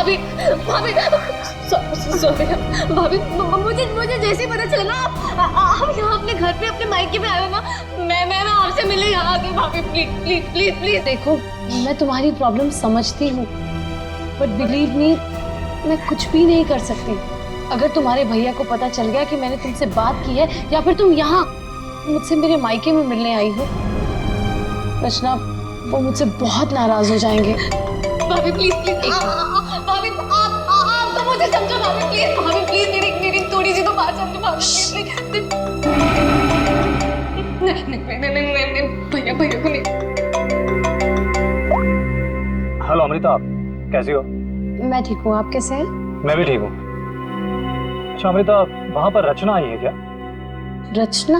भाभी भाभी भाभी मुझे जैसे ही पता चला ना आप यहाँ अपने घर पे अपने मायके में आए हो ना, मैं आपसे मिलने यहाँ आ गई। भाभी प्लीज प्लीज प्लीज प्लीज। देखो मैं तुम्हारी प्रॉब्लम समझती हूँ, बट बिलीव मी मैं कुछ भी नहीं कर सकती। अगर तुम्हारे भैया को पता चल गया कि मैंने तुमसे बात की है या फिर तुम यहाँ मुझसे मेरे मायके में मिलने आई हो, रचना वो मुझसे बहुत नाराज हो जाएंगे। भाभी प्लीज प्लीज भाभी आप तो मुझे समझो। भाभी प्लीज मेरी थोड़ी सी तो बात समझो। भाभी नहीं भैया को नहीं। हेलो अमृता, आप कैसी हो? मैं ठीक हूँ, आप कैसे हैं? मैं भी ठीक हूँ। अच्छा अमृता, वहाँ पर रचना आई है क्या? रचना?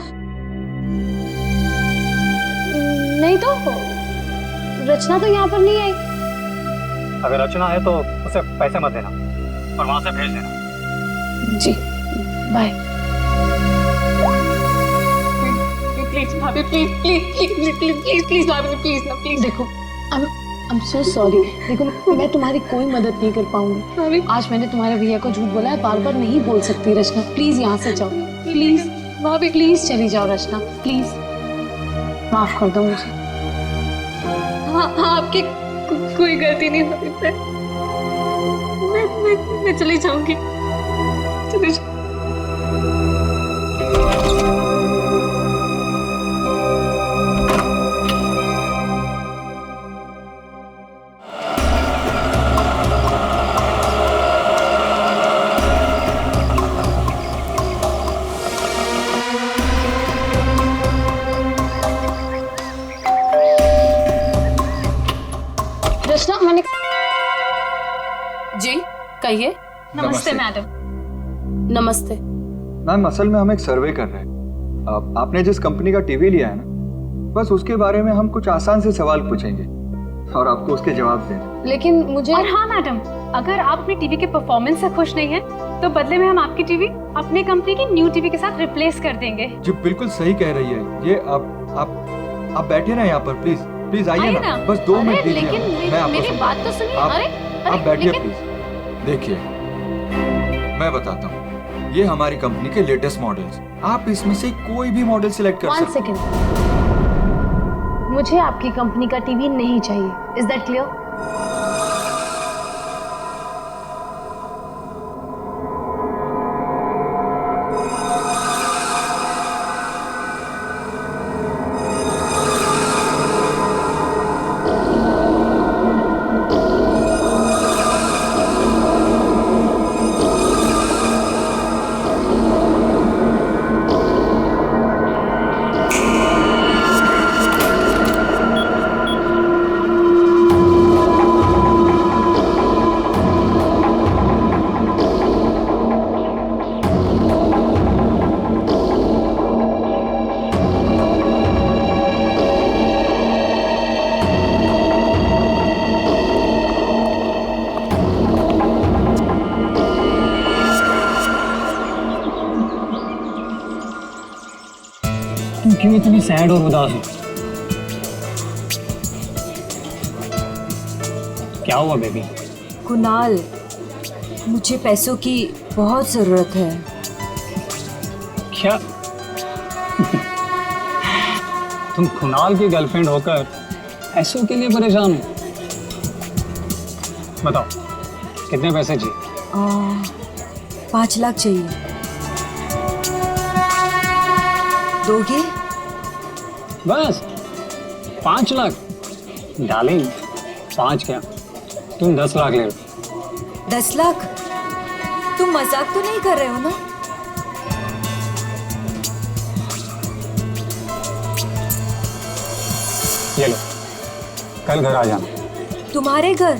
नहीं तो, रचना तो यहाँ पर नहीं आई। अगर रचना है तो उसे पैसे मत देना और वहाँ से भेज देना। जी बाय। प्लीज भाभी प्लीज भाभी प्लीज। देखो आई एम सो सॉरी। देखो मैं तुम्हारी कोई मदद नहीं कर पाऊंगी। आज मैंने तुम्हारे भैया को झूठ बोला है, बार बार नहीं बोल सकती। रचना प्लीज यहाँ से जाओ, प्लीज भाभी प्लीज चली जाओ। रचना प्लीज माफ कर दो मुझे। हाँ आपकी कोई गलती नहीं भाभी। मैं चली जाऊंगी। रचना मैंने जी कहिए। नमस्ते मैडम। नमस्ते मैम, असल में हम एक सर्वे कर रहे हैं। आपने जिस कंपनी का टीवी लिया है ना, बस उसके बारे में हम कुछ आसान से सवाल पूछेंगे और आपको उसके जवाब देंगे। लेकिन मुझे और हाँ मैडम, अगर आप अपनी टीवी के परफॉर्मेंस से खुश नहीं हैं, तो बदले में हम आपकी टीवी अपने कंपनी की न्यू टीवी के साथ रिप्लेस कर देंगे। जी बिल्कुल सही कह रही है ये। आप बैठे ना यहाँ पर, प्लीज प्लीज आइए ना, बस 2 मिनट दीजिए। लेकिन मैं आपको मेरी बात तो सुनिए। आप बैठिए प्लीज। देखिए मैं बताता हूँ, ये हमारी कंपनी के लेटेस्ट मॉडल्स। आप इसमें से कोई भी मॉडल सिलेक्ट कर सकते हैं। 1 सेकेंड, मुझे आपकी कंपनी का टीवी नहीं चाहिए। Is that clear? तुम क्यों इतनी सैड और उदास हो? क्या हुआ बेबी? कुणाल, मुझे पैसों की बहुत जरूरत है। क्या? तुम कुणाल की गर्लफ्रेंड होकर पैसों के लिए परेशान हो? बताओ कितने पैसे चाहिए? 5 लाख चाहिए। दोगे? बस 5 लाख? डार्लिंग 5 क्या, तुम 10 लाख ले लो। 10 लाख? तुम मजाक तो नहीं कर रहे हो ना? ये लो, कल घर आ जाना। तुम्हारे घर?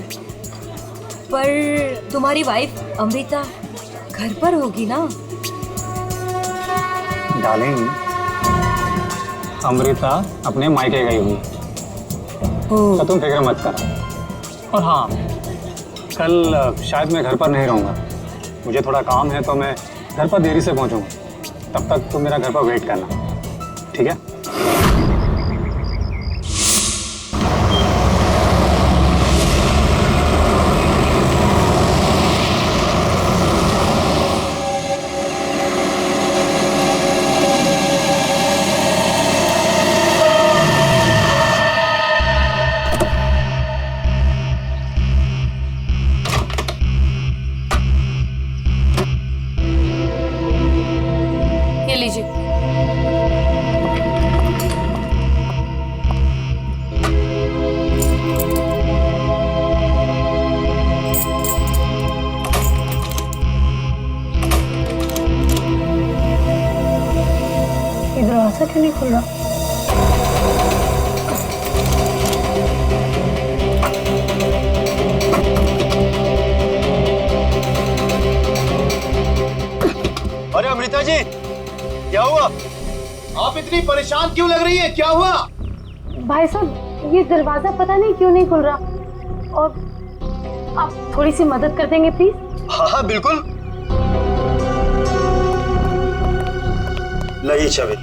पर तुम्हारी वाइफ अमृता घर पर होगी ना? डार्लिंग अमृता अपने मायके गई हुई, तो तुम फिक्र मत करो। और हाँ, कल शायद मैं घर पर नहीं रहूँगा, मुझे थोड़ा काम है, तो मैं घर पर देरी से पहुँचूँगा। तब तक तुम मेरा घर पर वेट करना, ठीक है? क्यों नहीं खुल रहा? अरे अमृता जी, क्या हुआ? आप इतनी परेशान क्यों लग रही है? क्या हुआ? भाई साहब, ये दरवाजा पता नहीं क्यों नहीं खुल रहा, और आप थोड़ी सी मदद कर देंगे प्लीज? हाँ हाँ बिल्कुल। लाइए चाबी।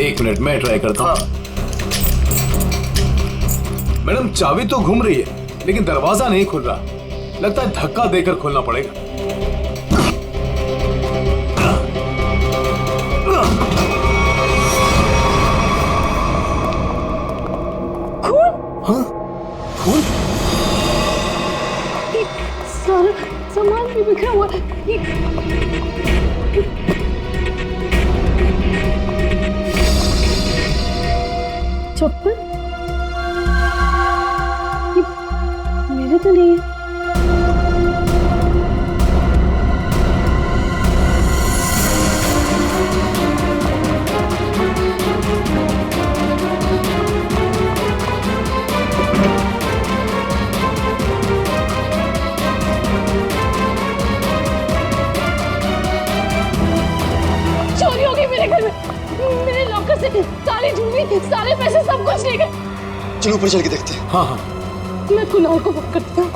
एक मिनट मैं ट्राई करता हूँ। हाँ। मैडम चाबी तो घूम रही है लेकिन दरवाजा नहीं खुल रहा। लगता है धक्का देकर खोलना पड़ेगा। सारा सामान भी बिखरा हुआ है। चप्पल ये मेरे तो नहीं है। चोरी हो गई मेरे घर में। मेरे लॉकर से सारी ज्वेलरी, सारे पैसे, सब कुछ ले गए। चलो ऊपर चल के देखते हैं। हाँ हाँ। मैं कुणाल को बुक करता हूँ।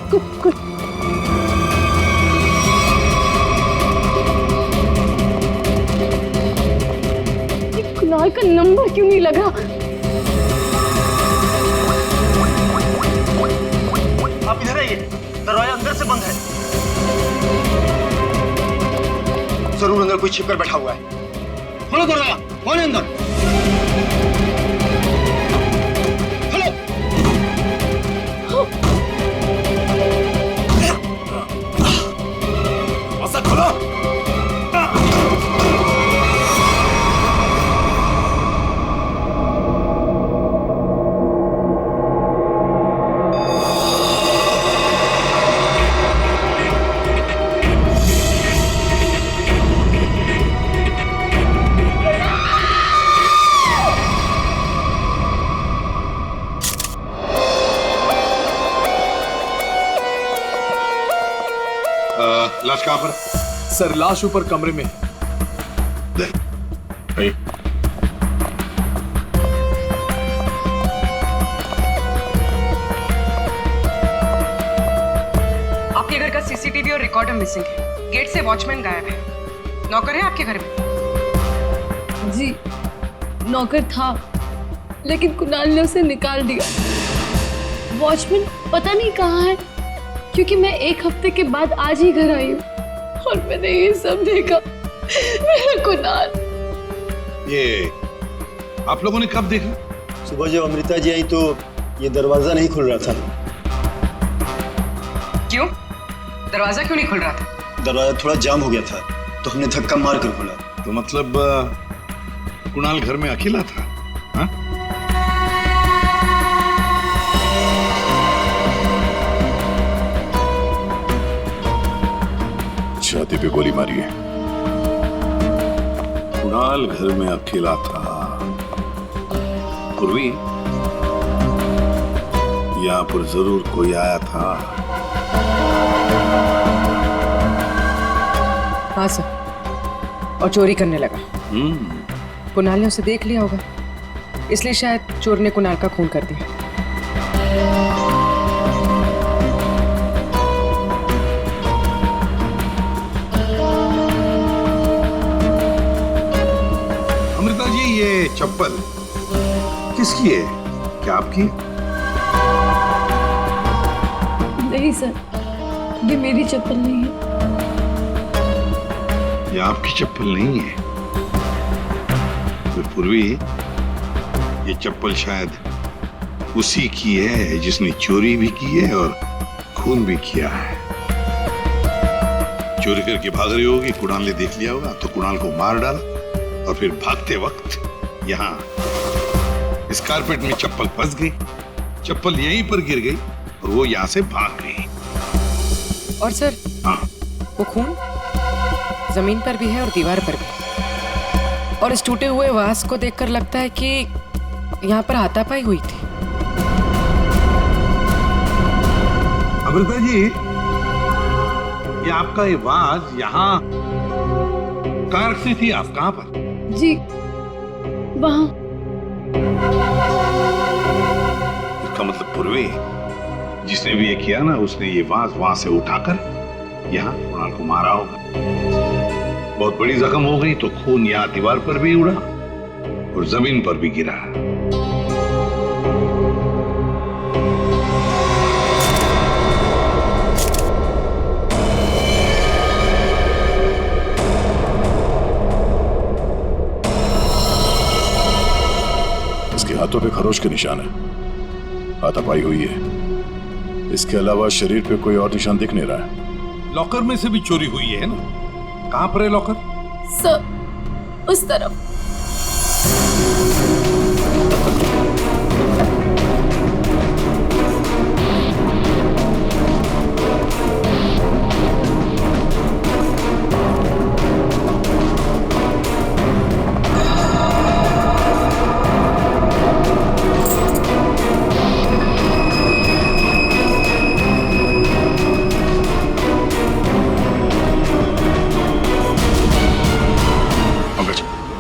ये कुणाल का नंबर क्यों नहीं लगा? आप इधर आइए, दरवाजा अंदर से बंद है। जरूर अंदर कोई छिपकर बैठा हुआ है। खोलो दरवाजा, कौन है अंदर? खोलो। ऐसा खोलो। लाश कहाँ पर? सर लाश ऊपर कमरे में है। आपके घर का सीसीटीवी और रिकॉर्डर मिसिंग है। गेट से वॉचमैन गायब है। नौकर है आपके घर में? जी नौकर था, लेकिन कुणाल ने उसे निकाल दिया। वॉचमैन पता नहीं कहाँ है, क्योंकि मैं एक हफ्ते के बाद आज ही घर आई हूँ और मैंने ये सब देखा। मेरा कुणाल। ये आप लोगों ने कब देखा? सुबह जब अमृता जी आई तो ये दरवाजा नहीं खुल रहा था। क्यों? दरवाजा क्यों नहीं खुल रहा था? दरवाजा थोड़ा जाम हो गया था तो हमने धक्का मार कर खोला। तो मतलब कुणाल घर में अकेला था? हाँ? छाती पे गोली मारी है। कुणाल घर में अकेला था। पूर्वी, यहाँ पर जरूर कोई आया था। हाँ सर, और चोरी करने लगा। कुणाल ने उसे देख लिया होगा, इसलिए शायद चोर ने कुणाल का खून कर दिया। अमृता जी, ये चप्पल किसकी है? क्या आपकी? नहीं सर, ये मेरी चप्पल नहीं है। ये आपकी चप्पल नहीं है? तो पूर्वी, ये चप्पल शायद उसी की है जिसने चोरी भी की है और खून भी किया है। चोरी करके भाग रही होगी, कुणाल ने देख लिया होगा तो कुणाल को मार डाला और फिर भागते वक्त यहाँ इस कारपेट में चप्पल फंस गई। चप्पल यहीं पर गिर गई और वो यहाँ से भाग गई। और सर, हाँ, वो खून? जमीन पर भी है और दीवार पर भी। और इस टूटे हुए वास को देखकर लगता है कि यहाँ पर हाथापाई हुई थी। अमृता जी, ये आपका ये वाज यहाँ कार से थी, आप कहाँ पर? जी वहाँ। इसका मतलब पूर्वी जिसने भी ये किया ना, उसने ये वाज वहां से उठाकर यहाँ कुणाल को मारा होगा। बहुत बड़ी जख्म हो गई तो खून यहाँ दीवार पर भी उड़ा और जमीन पर भी गिरा। इसके हाथों पे खरोच के निशान है, हाथापाई हुई है। इसके अलावा शरीर पे कोई और निशान दिख नहीं रहा है। लॉकर में से भी चोरी हुई है ना? कहां पर है लॉकर? सर उस तरफ।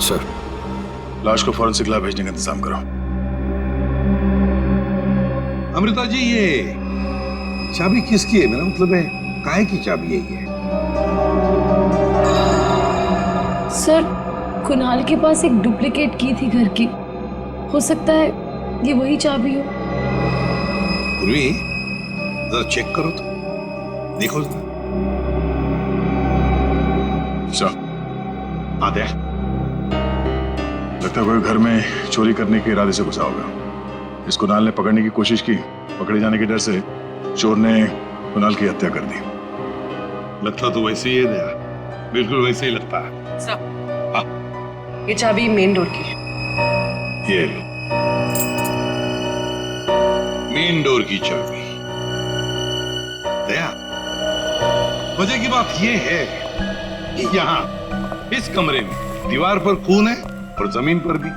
सर, लाश को फौरन सिखला भेजने का इंतजाम करो। अमृता जी, ये चाबी किसकी है? मेरा मतलब है काहे की चाबी है ये? सर कुणाल के पास एक डुप्लीकेट की थी घर की, हो सकता है ये वही चाबी हो। पूर्वी, जरा चेक करो तो, देखो जरा। हाँ देख, लगता है कोई घर में चोरी करने के इरादे से घुसा होगा। इस कुणाल ने पकड़ने की कोशिश की, पकड़े जाने के डर से चोर ने कुणाल की हत्या कर दी। लगता तो वैसे ही है दया, बिल्कुल वैसे ही लगता है। हाँ, ये चाबी मेन डोर की है। ये लो, मेन डोर की चाबी। दया, मजे की बात ये है कि यहाँ इस कमरे में दीवार पर खून है और जमीन पर भी,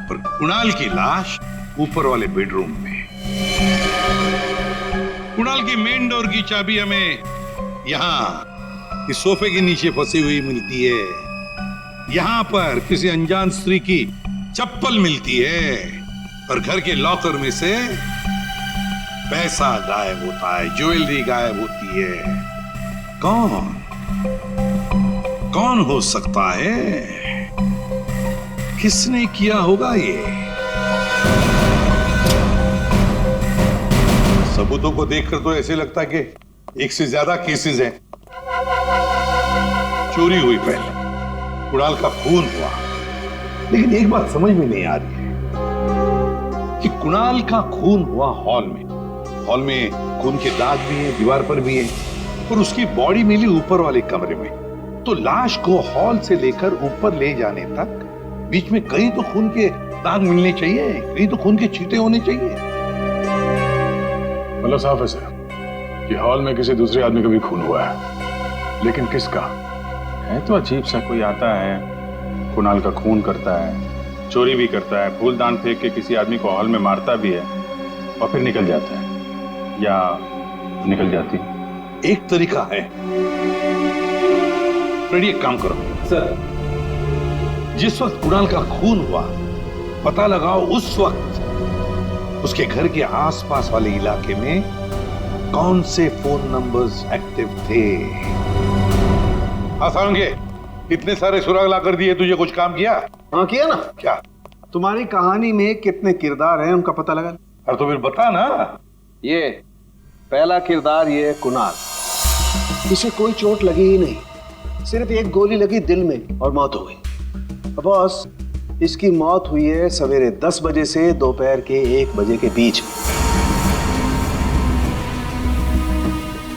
और कुणाल की लाश ऊपर वाले बेडरूम में। कुणाल की मेन डोर की चाबी हमें यहाँ इस सोफे के नीचे फंसी हुई मिलती है। यहाँ पर किसी अनजान स्त्री की चप्पल मिलती है और घर के लॉकर में से पैसा गायब होता है, ज्वेलरी गायब होती है। कौन हो सकता है? किसने किया होगा ये? सबूतों को देखकर तो ऐसे लगता है कि एक से ज्यादा केसेस हैं। चोरी हुई पहले, कुणाल का खून हुआ, लेकिन एक बात समझ में नहीं आ रही है कि कुणाल का खून हुआ हॉल में। हॉल में खून के दाग भी हैं, दीवार पर भी हैं, और उसकी बॉडी मिली ऊपर वाले कमरे में। तो लाश को हॉल से लेकर ऊपर ले जाने तक बीच में कहीं तो खून के दाग मिलने चाहिए, कहीं तो खून के छींटे होने चाहिए। मतलब साफ है सर कि हॉल में किसी दूसरे आदमी का भी खून हुआ है, लेकिन किसका है? तो अजीब सा कोई आता है, कुणाल का खून करता है, चोरी भी करता है, फूलदान फेंक के किसी आदमी को हॉल में मारता भी है और फिर निकल जाता है या निकल जाती। एक तरीका है, फ्रेडी एक काम करो सर, जिस वक्त कुणाल का खून हुआ पता लगाओ उस वक्त उसके घर के आसपास वाले इलाके में कौन से फोन नंबर्स एक्टिव थे। आसानगे, इतने सारे सुराग ला कर दिए, तुझे कुछ काम किया? हाँ किया ना। क्या? तुम्हारी कहानी में कितने किरदार हैं उनका पता लगा। अरे तो फिर बता ना। ये पहला किरदार, ये कुणाल, इसे कोई चोट लगी ही नहीं, सिर्फ एक गोली लगी दिल में और मौत हो गई। बॉस, इसकी मौत हुई है सवेरे 10 बजे से दोपहर के 1 बजे के बीच में।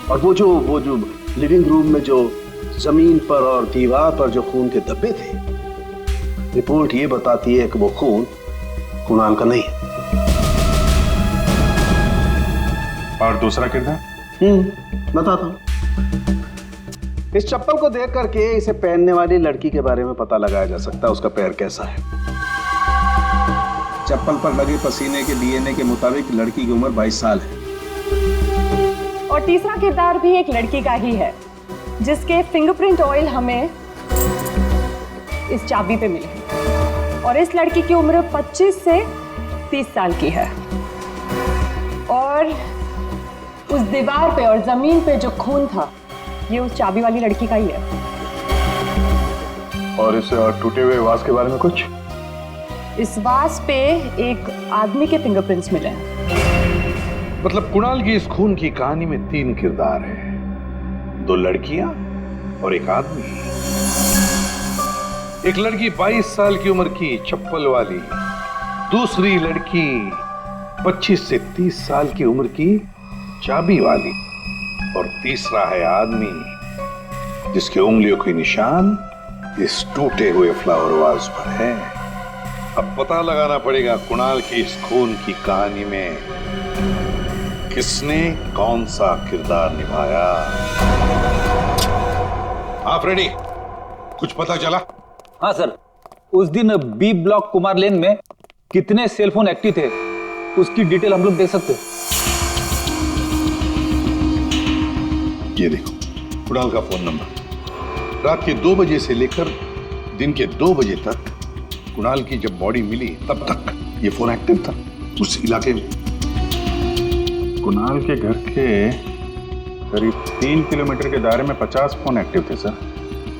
और वो जो लिविंग रूम में जो जमीन पर और दीवार पर जो खून के धब्बे थे, रिपोर्ट ये बताती है कि वो खून कुणाल का नहीं है। और दूसरा किरदार? बताता हूं। इस चप्पल को देख करके इसे पहनने वाली लड़की के बारे में पता लगाया जा सकता है उसका पैर कैसा है। चप्पल पर लगे पसीने के डीएनए के मुताबिक लड़की की उम्र 22 साल है। और तीसरा किरदार भी एक लड़की का ही है जिसके फिंगरप्रिंट ऑयल हमें इस चाबी पे मिले और इस लड़की की उम्र 25 से 30 साल की है और उस दीवार पे और जमीन पे जो खून था ये उस चाबी वाली लड़की का ही है। और इस टूटे हुए वास के बारे में कुछ? इस वास पे एक आदमी के फिंगरप्रिंट्स मिले हैं। मतलब कुणाल की इस खून की कहानी में 3 किरदार हैं, 2 लड़कियां और एक आदमी। एक लड़की 22 साल की उम्र की चप्पल वाली, दूसरी लड़की 25 से 30 साल की उम्र की चाबी वाली और तीसरा है आदमी जिसके उंगलियों के निशान इस टूटे हुए फ्लावर वाज पर है। अब पता लगाना पड़ेगा कुणाल की इस खून की कहानी में किसने कौन सा किरदार निभाया। आप रेडी? कुछ पता चला? हाँ सर, उस दिन बी ब्लॉक कुमार लेन में कितने सेलफोन एक्टिव थे उसकी डिटेल हम लोग देख सकते हैं। ये देखो कुणाल का फोन नंबर। रात के 2 बजे से लेकर दिन के 2 बजे तक कुणाल की जब बॉडी मिली तब तक ये फोन एक्टिव था उस इलाके में। कुणाल के घर के करीब 3 किलोमीटर के दायरे में 50 फोन एक्टिव थे सर।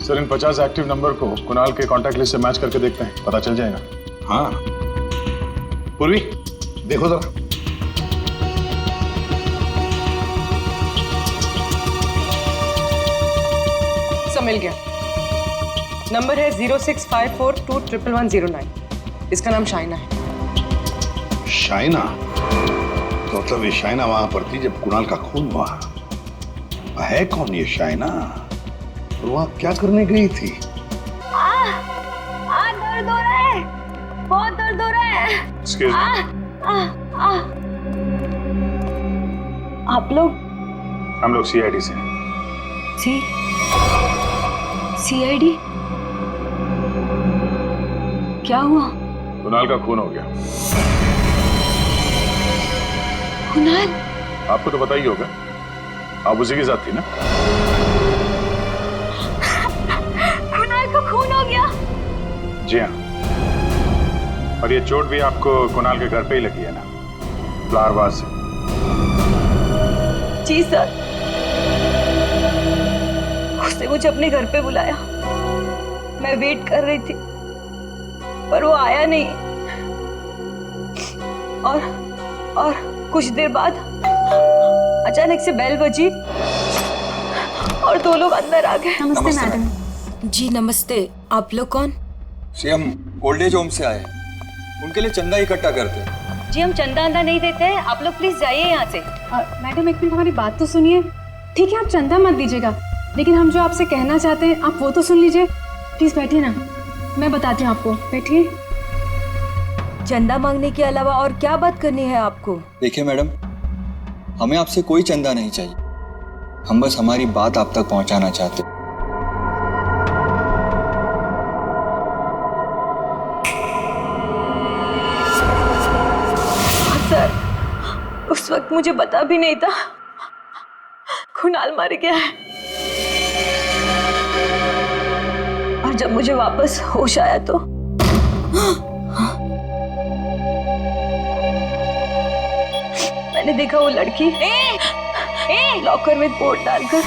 सर इन 50 एक्टिव नंबर को कुणाल के कॉन्टैक्ट लिस्ट से मैच करके देखते हैं, पता चल जाएगा। हाँ पूर्वी देखो जरा। मिल गया। नंबर है 0654211109। इसका नाम शाइना है। शाइना? तो मतलब ये शाइना वहां पर थी जब कुणाल का खून हुआ। है कौन ये शाइना और वहां क्या करने गई थी? दर्द हो रहा है, बहुत दर्द हो रहा है। Excuse me. आप लोग? हम लोग CID से हैं। CID? क्या हुआ? कुणाल का खून हो गया। कुणाल? आपको तो पता ही होगा, आप उसी के साथ थी ना? कुणाल का खून हो गया? जी हाँ, और ये चोट भी आपको कुणाल के घर पे ही लगी है ना, फ्लावर वाज से? जी सर, उसने मुझे अपने घर पे बुलाया। मैं वेट कर रही थी पर वो आया नहीं और कुछ देर बाद अचानक से बेल बजी और 2 लोग अंदर आ गए। नमस्ते मैडम। जी नमस्ते। आप लोग कौन? जी हम ओल्ड एज होम से आए, उनके लिए चंदा इकट्ठा करते हैं। जी हम चंदा अंदा नहीं देते हैं, आप लोग प्लीज जाइए यहाँ से। मैडम एक मिनट हमारी बात तो सुनिए। ठीक है आप चंदा मत दीजिएगा, लेकिन हम जो आपसे कहना चाहते हैं आप वो तो सुन लीजिए। प्लीज बैठिए ना, मैं बताती हूँ आपको। बैठिए। चंदा मांगने के अलावा और क्या बात करनी है आपको? देखिए मैडम, हमें आपसे कोई चंदा नहीं चाहिए, हम बस हमारी बात आप तक पहुंचाना चाहते। सर उस वक्त मुझे पता भी नहीं था कुणाल मर गया है, और जब मुझे वापस होश आया तो मैंने देखा वो लड़की लॉकर में बोर्ड डालकर।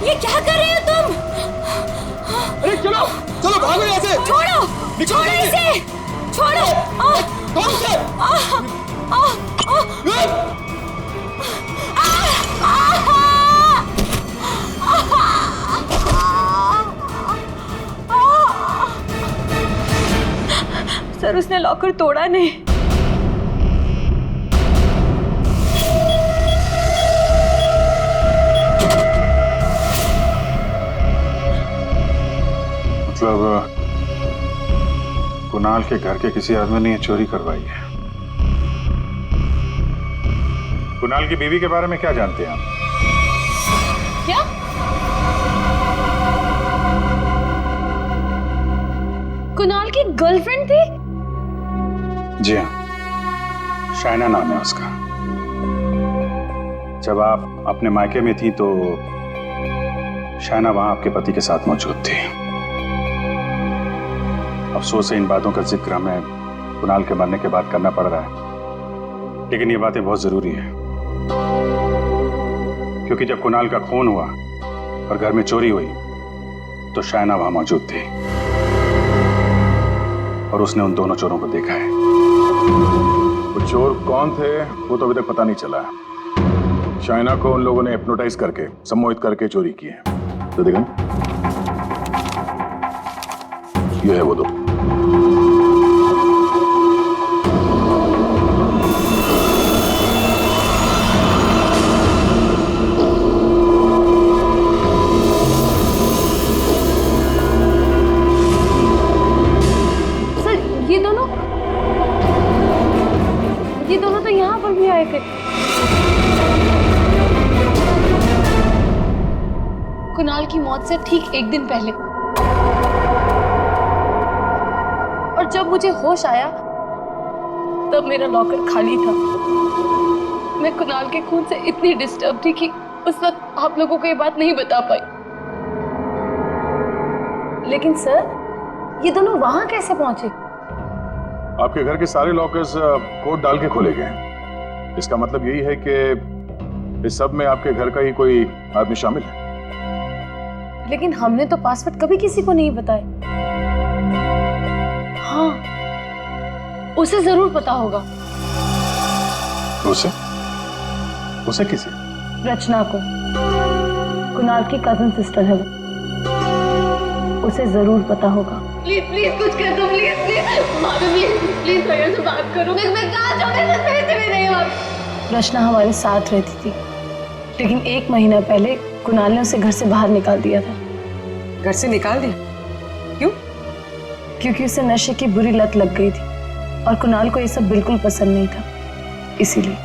ये क्या कर रहे हो तुम? अरे चलो चलो भागो यहाँ से। छोड़ो छोड़ो इसे, छोड़ो। कौन से? सर उसने लॉकर तोड़ा नहीं। मतलब कुणाल के घर के किसी आदमी ने ये चोरी करवाई है। कुणाल की बीवी के बारे में क्या जानते हैं आप? क्या? कुणाल की गर्लफ्रेंड थी? जी हाँ, शाइना नाम है उसका। जब आप अपने मायके में थी तो शाइना वहां आपके पति के साथ मौजूद थी। अफसोस है इन बातों का जिक्र हमें कुणाल के मरने के बाद करना पड़ रहा है, लेकिन ये बातें बहुत जरूरी है क्योंकि जब कुणाल का खून हुआ और घर में चोरी हुई तो शाइना वहां मौजूद थी और उसने उन दोनों चोरों को देखा है। वो चोर कौन थे वो तो अभी तक पता नहीं चला है। शाइना को उन लोगों ने हिप्नोटाइज करके, सम्मोहित करके चोरी की है। तो देखा ये है वो दो। ये दोनों तो यहाँ पर भी आए थे। कुणाल की मौत से ठीक एक दिन पहले। और जब मुझे होश आया तब मेरा लॉकर खाली था। मैं कुणाल के खून से इतनी डिस्टर्ब थी कि उस वक्त आप लोगों को ये बात नहीं बता पाई। लेकिन सर, ये दोनों वहां कैसे पहुंचे? आपके घर के सारे लॉकर्स कोड डाल के खोले गए हैं। इसका मतलब यही है कि इस सब में आपके घर का ही कोई आदमी शामिल है। लेकिन हमने तो पासवर्ड कभी किसी को नहीं बताया। हाँ, उसे जरूर पता होगा। उसे? उसे किसे? रचना को। कुणाल की कजन सिस्टर है वो। उसे जरूर पता होगा। प्लीज प्लीज कुछ कर दो, प्लीज प्लीज भाभी, प्लीज प्लीज भैया से बात करो। मैं कहाँ जाऊँ? मैं पैसे भी नहीं भाभी। रचना हमारे साथ रहती थी, लेकिन 1 महीना पहले कुणाल ने उसे घर से बाहर निकाल दिया था। घर से निकाल दिया? क्यों? क्योंकि उसे नशे की बुरी लत लग गई थी और कुणाल को ये सब बिल्कुल पसंद नहीं था, इसीलिए।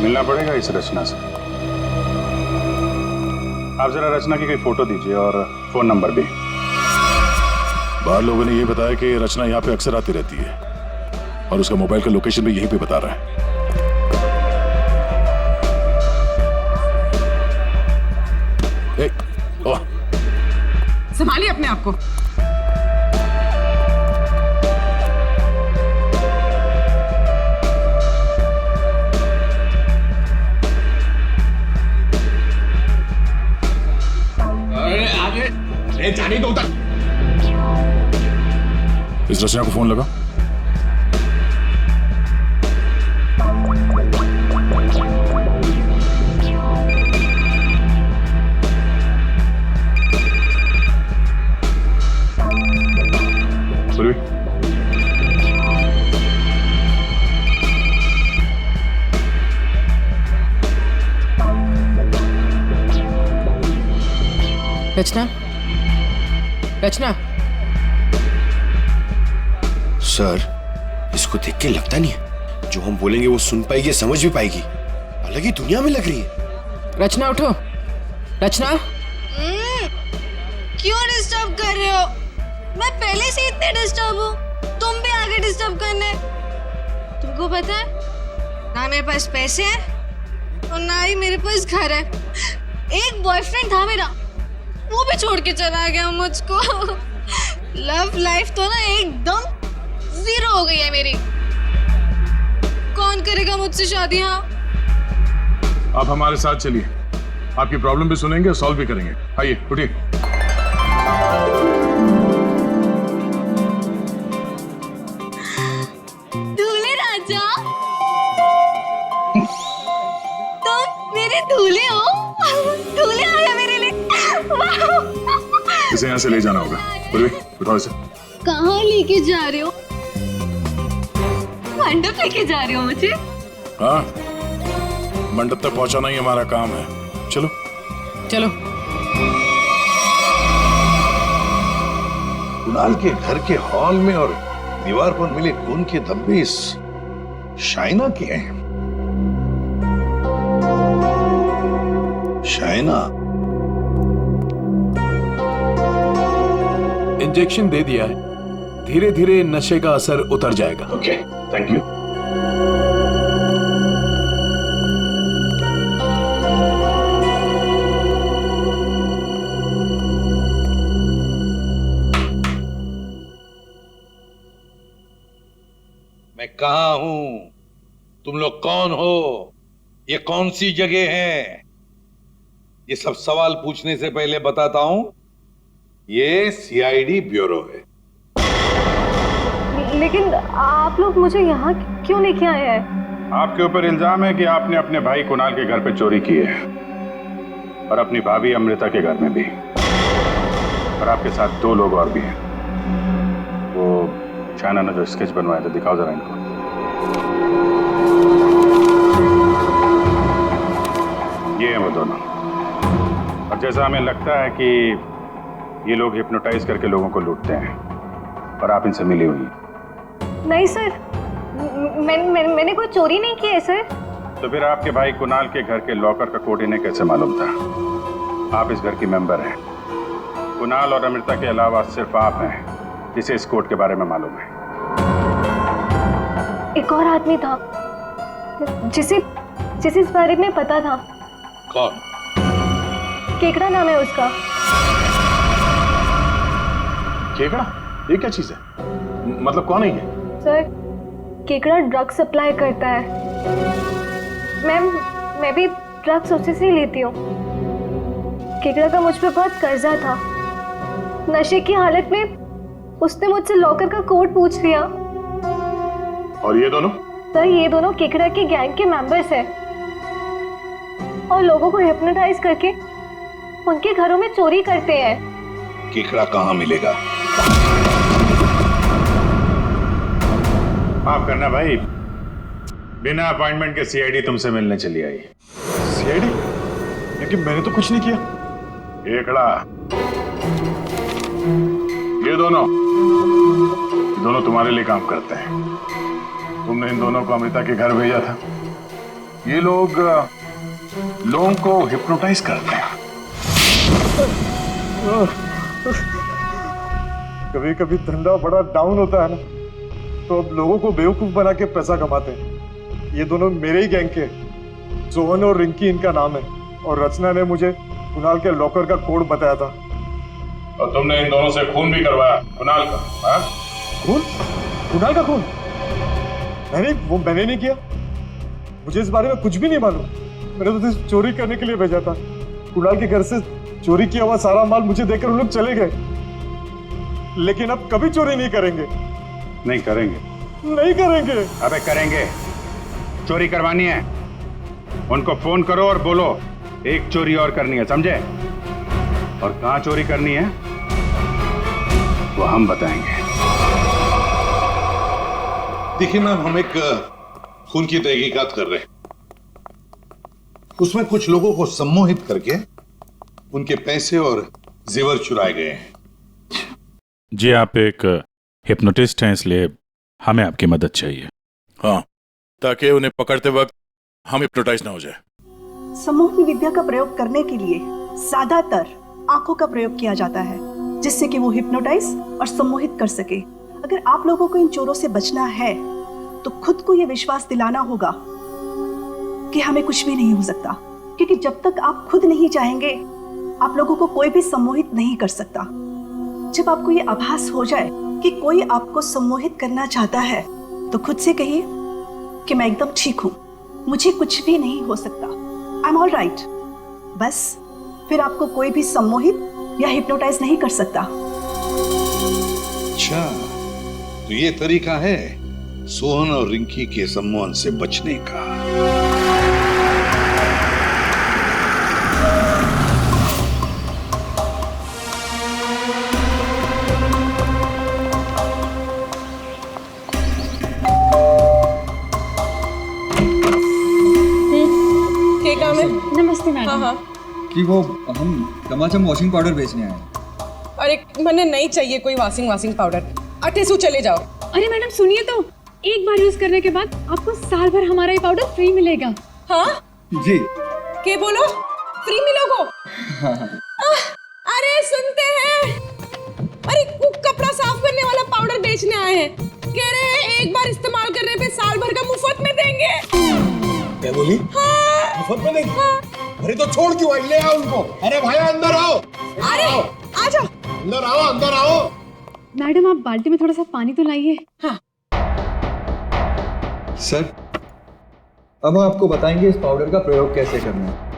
मिलना पड़ेगा इस रचना से। आप जरा रचना की कोई फोटो दीजिए और फोन नंबर भी। बाहर लोगों ने ये बताया कि रचना यहाँ पे अक्सर आती रहती है और उसका मोबाइल का लोकेशन भी यहीं पे बता रहा है। संभालिए अपने आप को। जाने दो तक। इस रचना को फोन लगा। रचना, रचना। सर, इसको देख के लगता नहीं है जो हम बोलेंगे वो सुन पाएगी, समझ भी पाएगी। अलग ही दुनिया में लग रही है। रचना उठो। रचना, क्यों डिस्टर्ब कर रहे हो? मैं पहले से इतने डिस्टर्ब हूँ, तुम भी आगे डिस्टर्ब करने। तुमको पता है ना मेरे पास पैसे हैं और ना ही मेरे पास घर है। एक बॉयफ्रेंड था मेरा, वो भी छोड़ के चला गया मुझको। लव लाइफ तो ना एकदम 0 हो गई है मेरी। कौन करेगा मुझसे शादी? हाँ, आप हमारे साथ चलिए, आपकी प्रॉब्लम भी सुनेंगे और सॉल्व भी करेंगे। आइए, उठिए। दूल्हे राजा, तुम मेरे दूल्हे हो। दूल्हे आ गया मेरे लिए। इसे यहाँ से ले जाना होगा। उठाओ इसे। कहाँ लेके जा रहे हो? मंडप लेके जा रहे हो मुझे? हाँ, मंडप तक पहुंचाना ही हमारा काम है। चलो चलो। कुणाल के घर के हॉल में और दीवार पर मिले खून के धब्बे इस शाइना के हैं। शाइना, इंजेक्शन दे दिया है, धीरे धीरे नशे का असर उतर जाएगा। Okay, thank you. मैं कहाँ हूं? तुम लोग कौन हो? ये कौन सी जगह है? ये सब सवाल पूछने से पहले बताता हूं, ये सीआईडी ब्यूरो है। लेकिन आप लोग मुझे यहाँ क्यों लेके आए हैं? आपके ऊपर इल्जाम है कि आपने अपने भाई कुणाल के घर पे चोरी की है, और अपनी भाभी अमृता के घर में भी, और आपके साथ 2 लोग और भी हैं। वो चाइना ने जो स्केच बनवाया था, दिखाओ जरा इनको। ये हैं वो दोनों। और जैसा हमें लगता है कि ये लोग हिप्नोटाइज करके लोगों को लूटते हैं, और आप इनसे मिली हुई। नहीं सर, मैंने कोई चोरी नहीं की है सर। तो फिर आपके भाई कुणाल के घर के लॉकर का कोड इन्हें कैसे मालूम था? आप इस घर की मेंबर हैं। कुणाल और अमृता के अलावा सिर्फ आप हैं जिसे इस कोड के बारे में मालूम है। एक और आदमी था जिसे इस बारे में पता था। कौन? केकड़ा नाम है उसका। केकड़ा? ये क्या चीज है? मतलब कौन है ये? सर, केकड़ा ड्रग सप्लाई करता है। मैं भी ड्रग्स उसी से लेती हूँ। केकड़ा का मुझ पे बहुत कर्जा था। नशे की हालत में उसने मुझसे लॉकर का कोड पूछ लिया। और ये दोनों? सर, ये दोनों केकड़ा के गैंग के मेंबर्स हैं और लोगों को हिप्नोटाइज करके उनके घरों में चोरी करते हैं। केकड़ा कहाँ मिलेगा? माफ करना भाई, बिना अपॉइंटमेंट के सीआईडी तुमसे मिलने चली आई। सीआईडी? लेकिन मैंने तो कुछ नहीं किया। केकड़ा, ये दोनों तुम्हारे लिए काम करते हैं। तुमने इन दोनों को अमृता के घर भेजा था। ये लोग लोगों को हिप्नोटाइज करते हैं। कभी कभी धंधा बड़ा डाउन होता है ना, तो अब लोगों को बेवकूफ बना के पैसा कमाते हैं। ये दोनों मेरे ही गैंग के, सोहन और रिंकी इनका नाम है, और रचना ने मुझे कुणाल के लॉकर का कोड बताया था। और तुमने इन दोनों से खून भी करवाया कुणाल का? हाँ? खून? कुणाल का खून? मैंने नहीं किया। मुझे इस बारे में कुछ भी नहीं मालूम। मैंने तो सिर्फ चोरी करने के लिए भेजा था। कुणाल के घर से चोरी किया हुआ सारा माल मुझे देकर उन लोग चले गए। लेकिन अब कभी चोरी नहीं करेंगे। नहीं करेंगे? नहीं करेंगे। अबे करेंगे। चोरी करवानी है, उनको फोन करो और बोलो एक चोरी और करनी है, समझे? और कहाँ चोरी करनी है वो हम बताएंगे। देखिए मैम, हम एक खून की तहकीकात कर रहे हैं। उसमें कुछ लोगों को सम्मोहित करके उनके पैसे और जेवर चुराए गए हैं। जी, आप एक हिप्नोटिस्ट हैं, इसलिए हमें आपकी मदद चाहिए। हाँ, ताकि उन्हें पकड़ते वक्त हम हिप्नोटाइज ना हो जाए। सम्मोहन विद्या का प्रयोग करने के लिए ज्यादातर आंखों का प्रयोग किया जाता है, जिससे कि वो हिप्नोटाइज और सम्मोहित कर सके। अगर आप लोगों को इन चोरों से बचना है तो खुद को ये विश्वास दिलाना होगा कि हमें कुछ भी नहीं हो सकता, क्योंकि जब तक आप खुद नहीं चाहेंगे आप लोगों को कोई भी सम्मोहित नहीं कर सकता। जब आपको ये आभास हो जाए कि कोई आपको सम्मोहित करना चाहता है तो खुद से कहिए कि मैं एकदम ठीक हूँ, मुझे कुछ भी नहीं हो सकता, आई एम ऑल राइट। बस फिर आपको कोई भी सम्मोहित या हिप्नोटाइज नहीं कर सकता। अच्छा, तो ये तरीका है सोहन और रिंकी के सम्मोहन से बचने का। नमस्ते मैडम। हाँ, कि वो हम चमाचम वॉशिंग पाउडर बेचने आए हैं। अरे मैंने नहीं चाहिए कोई वॉशिंग पाउडर। अटेसू चले जाओ। अरे मैडम सुनिए तो, एक बार यूज करने के बाद आपको साल भर हमारा ये पाउडर फ्री मिलेगा। हाँ जी। क्या बोलो? फ्री मिलोगो? हाँ। अरे सुनते हैं? अरे कुक्का बनने वाला पाउडर बेचने आए हैं। कह रहे हैं एक बार इस्तेमाल करने पे साल भर का मुफ्त में देंगे। क्या बोली? हाँ। मुफ्त में देंगे? अरे तो छोड़ क्यों आई? ले आओ उनको। अरे भाई अंदर आओ। अरे आजा। अंदर आओ, अंदर आओ। मैडम आप बाल्टी में थोड़ा सा पानी तो लाइए। हाँ। सर, अब हम आपको बताएंगे इस पाउडर का प्रयोग कैसे करना है।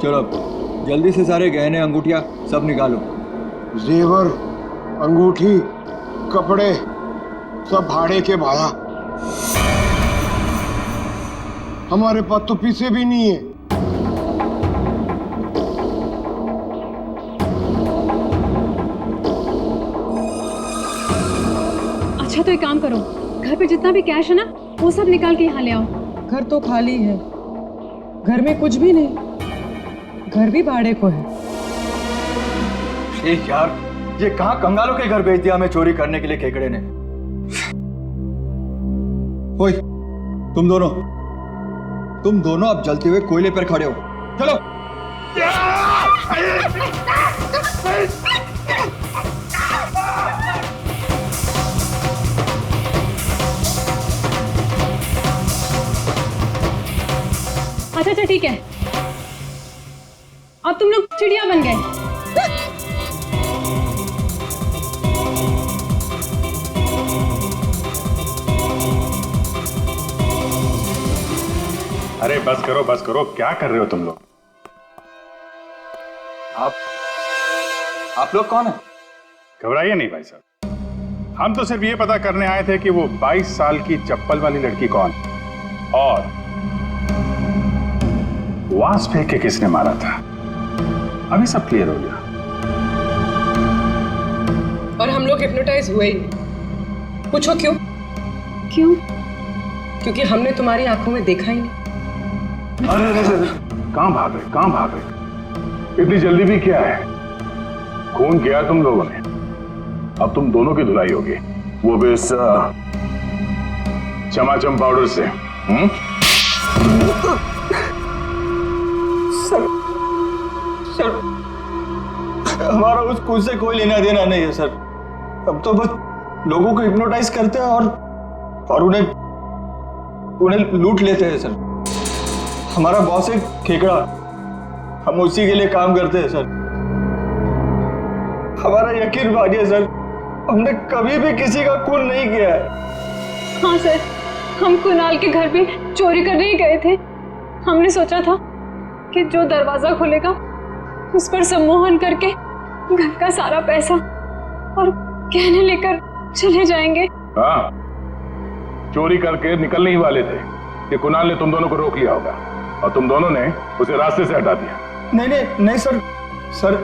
चलो जल्दी से सारे गहने अंगूठियां सब निकालो। जेवर, अंगूठी, कपड़े सब भाड़े के भाया। हमारे पास तो पैसे भी नहीं है। अच्छा तो एक काम करो, घर पे जितना भी कैश है ना वो सब निकाल के यहाँ ले आओ। घर तो खाली है, घर में कुछ भी नहीं, घर भी भाड़े को है। यार ये कहाँ कंगालों के घर भेज दिया हमें चोरी करने के लिए केकड़े ने। ओए तुम दोनों अब जलते हुए कोयले पर खड़े हो। चलो। अच्छा ठीक है, अब तुम लोग चिड़िया बन गए। अरे बस करो, क्या कर रहे हो तुम लोग? आप लोग कौन है? घबराइए नहीं भाई साहब, हम तो सिर्फ ये पता करने आए थे कि वो 22 साल की चप्पल वाली लड़की कौन और वास फेंक के किसने मारा था। अभी सब क्लियर हो गया। और हम लोग हिप्नोटाइज हुए ही। पूछो क्यों? क्योंकि हमने तुम्हारी आंखों में देखा ही नहीं। अरे कहां भाग रहे? इतनी जल्दी भी क्या है? खून किया तुम लोगों ने, अब तुम दोनों की धुलाई होगी, वो भी इस चमाचम पाउडर से। सर हमारा उस खून से कोई लेना देना नहीं है सर। अब तो बस लोगों को हिप्नोटाइज करते हैं और उन्हें लूट लेते हैं सर। हमारा बॉस है खेकड़ा, हम उसी के लिए काम करते हैं सर। हमारा यकीन मानिए सर, हमने कभी भी किसी का खून नहीं किया है। हाँ सर, हम कुणाल के घर भी चोरी करने ही गए थे। हमने सोचा था कि जो दरवाजा खुलेगा उस पर सम्मोहन करके घर का सारा पैसा और गहने लेकर चले जाएंगे। हाँ, चोरी करके निकलने ही वाले थे कि कुणाल ने तुम दोनों को रोक लिया होगा और तुम दोनों ने उसे रास्ते से हटा दिया। नहीं सर,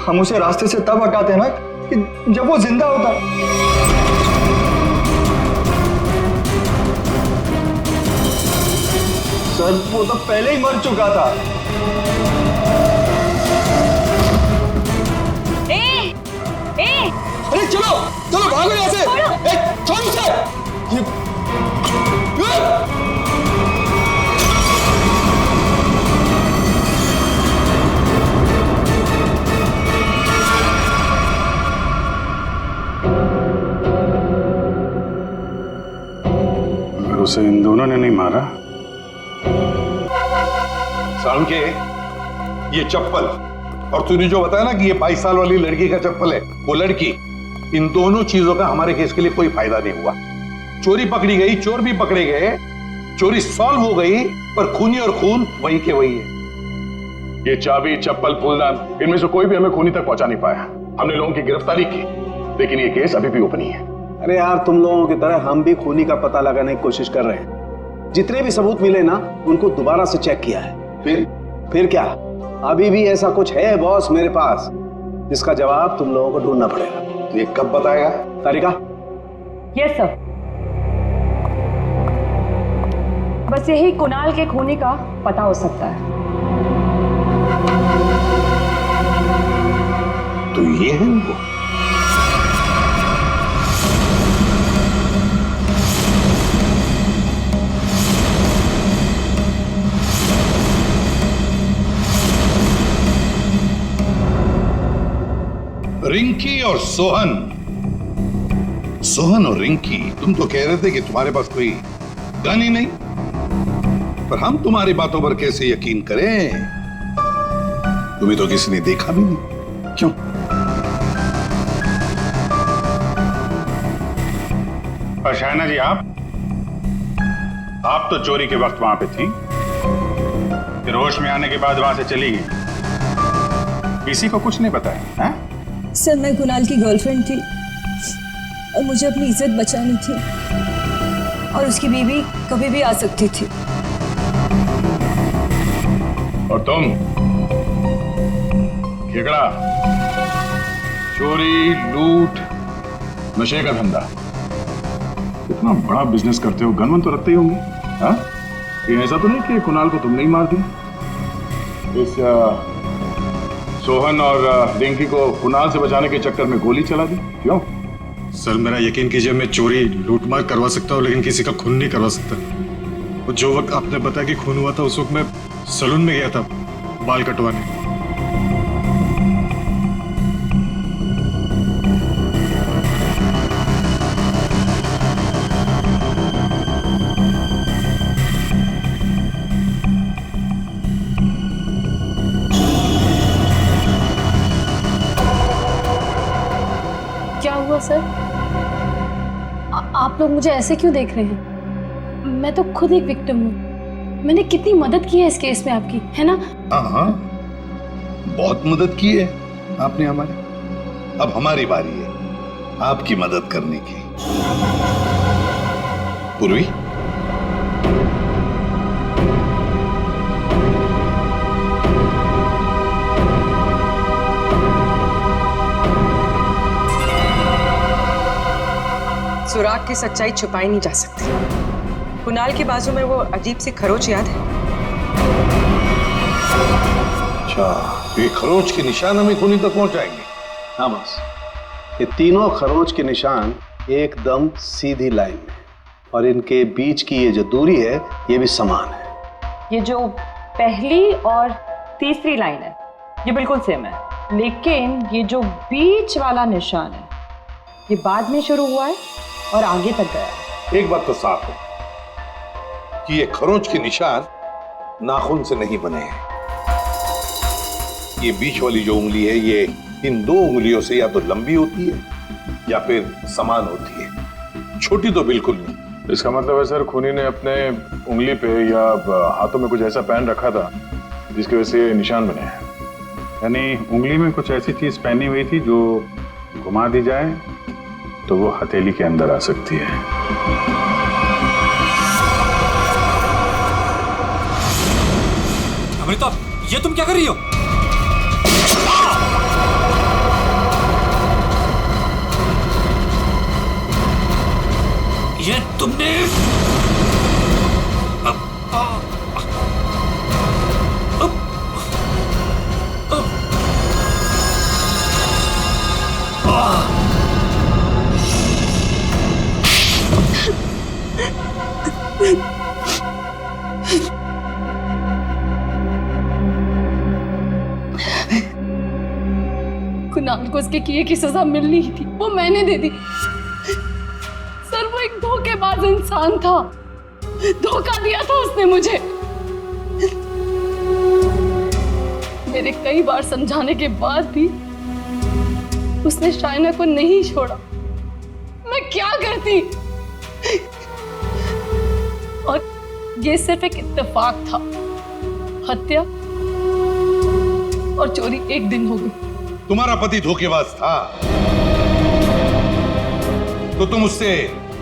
हम उसे रास्ते से तब हटाते हैं ना कि जब वो जिंदा होता। सर वो तो पहले ही मर चुका था। अरे चलो भागो यहाँ से। छोड़ उसे। अगर उसे इन दोनों ने नहीं मारा। सालुंके, ये चप्पल और तूने जो बताया ना कि ये 22 साल वाली लड़की का चप्पल है, वो लड़की, इन दोनों चीजों का हमारे केस के लिए कोई फायदा नहीं हुआ। चोरी पकड़ी गई, चोर भी पकड़े गए, चोरी सॉल्व हो गई, पर खूनी और खून वही के वही है। ये चाबी, चप्पल, फूलदान, इनमें से कोई भी हमें खूनी तक पहुंचा नहीं पाया। हमने लोगों की गिरफ्तारी की, लेकिन ये केस अभी भी ओपन ही है। अरे यार, तुम लोगों की तरह हम भी खूनी का पता लगाने की कोशिश कर रहे हैं। जितने भी सबूत मिले ना, उनको दोबारा से चेक किया है। फिर क्या, अभी भी ऐसा कुछ है बॉस मेरे पास, जिसका जवाब तुम लोगों को ढूंढना पड़ेगा। ये कब बताएगा? तारिका, यस सर। बस यही कुणाल के खूनी का पता हो सकता है। तो ये है वो। रिंकी और सोहन। सोहन और रिंकी, तुम तो कह रहे थे कि तुम्हारे पास कोई गन ही नहीं, पर हम तुम्हारी बातों पर कैसे यकीन करें? तुम्हें तो किसी ने देखा भी नहीं। क्यों? और शायना जी, आप तो चोरी के वक्त वहां पे थी, फिर होश में आने के बाद वहां से चली गई, किसी को कुछ नहीं बताया? हैं? सर, मैं कुणाल की गर्लफ्रेंड थी और मुझे अपनी इज्जत बचानी थी, और उसकी बीवी कभी भी आ सकती थी। और तुम खेकड़ा, चोरी, लूट, नशे का धंधा, इतना बड़ा बिजनेस करते हो, गन वन तो रखते ही होंगे। हाँ, ये ऐसा तो नहीं कि कुणाल को तुमने ही मार दिया? इस सोहन और रिंकी को कुणाल से बचाने के चक्कर में गोली चला दी, क्यों? सर, मेरा यकीन कीजिए, मैं चोरी लूटमार करवा सकता हूँ, लेकिन किसी का खून नहीं करवा सकता। और जो वक्त आपने बताया कि खून हुआ था, उस वक्त मैं सैलून में गया था बाल कटवाने। क्या हुआ सर? आप लोग मुझे ऐसे क्यों देख रहे हैं? मैं तो खुद एक विक्टिम हूँ। मैंने कितनी मदद की है इस केस में आपकी, है ना? हाँ, बहुत मदद की है आपने हमारी। अब हमारी बारी है आपकी मदद करने की। पूर्वी, सुराग की सच्चाई छुपाई नहीं जा सकती। कुणाल के बाजू में वो अजीब सी खरोच याद है? अच्छा, ये खरोच के निशान हमें खूनी तक पहुंचाएंगे? हाँ बस, ये तीनों खरोच के निशान एकदम सीधी लाइन में, और इनके बीच की ये जो दूरी है, ये भी समान है। ये जो पहली और तीसरी लाइन है, ये बिल्कुल सेम है, लेकिन ये जो बीच वाला निशान है, ये बाद में शुरू हुआ है और आगे तक गया है। एक बात तो साफ है कि ये खरोच के निशान नाखून से नहीं बने हैं। ये बीच वाली जो उंगली है, ये इन दो उंगलियों से या तो लंबी होती है या फिर समान होती है, छोटी तो बिल्कुल नहीं। इसका मतलब है सर, खूनी ने अपने उंगली पे या हाथों में कुछ ऐसा पहन रखा था जिसकी वजह से निशान बने हैं। यानी उंगली में कुछ ऐसी चीज पहनी हुई थी जो घुमा दी जाए तो वो हथेली के अंदर आ सकती है। अमृता, ये तुम क्या कर रही हो? ये तुमने कुणाल को उसके किए की सजा मिलनी ही थी, वो मैंने दे दी। सर, वो एक धोखेबाज इंसान था, धोखा दिया था उसने मुझे। मेरे कई बार समझाने के बाद भी उसने शायना को नहीं छोड़ा। मैं क्या करती? और ये सिर्फ एक इत्तेफाक था। हत्या और चोरी एक दिन हो गई। तुम्हारा पति धोखेबाज था तो तुम उससे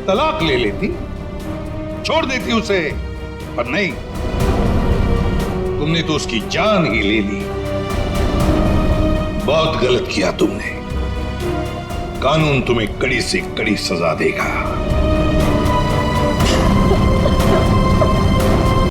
तलाक ले लेती, छोड़ देती उसे, पर नहीं, तुमने तो उसकी जान ही ले ली। बहुत गलत किया तुमने। कानून तुम्हें कड़ी से कड़ी सजा देगा।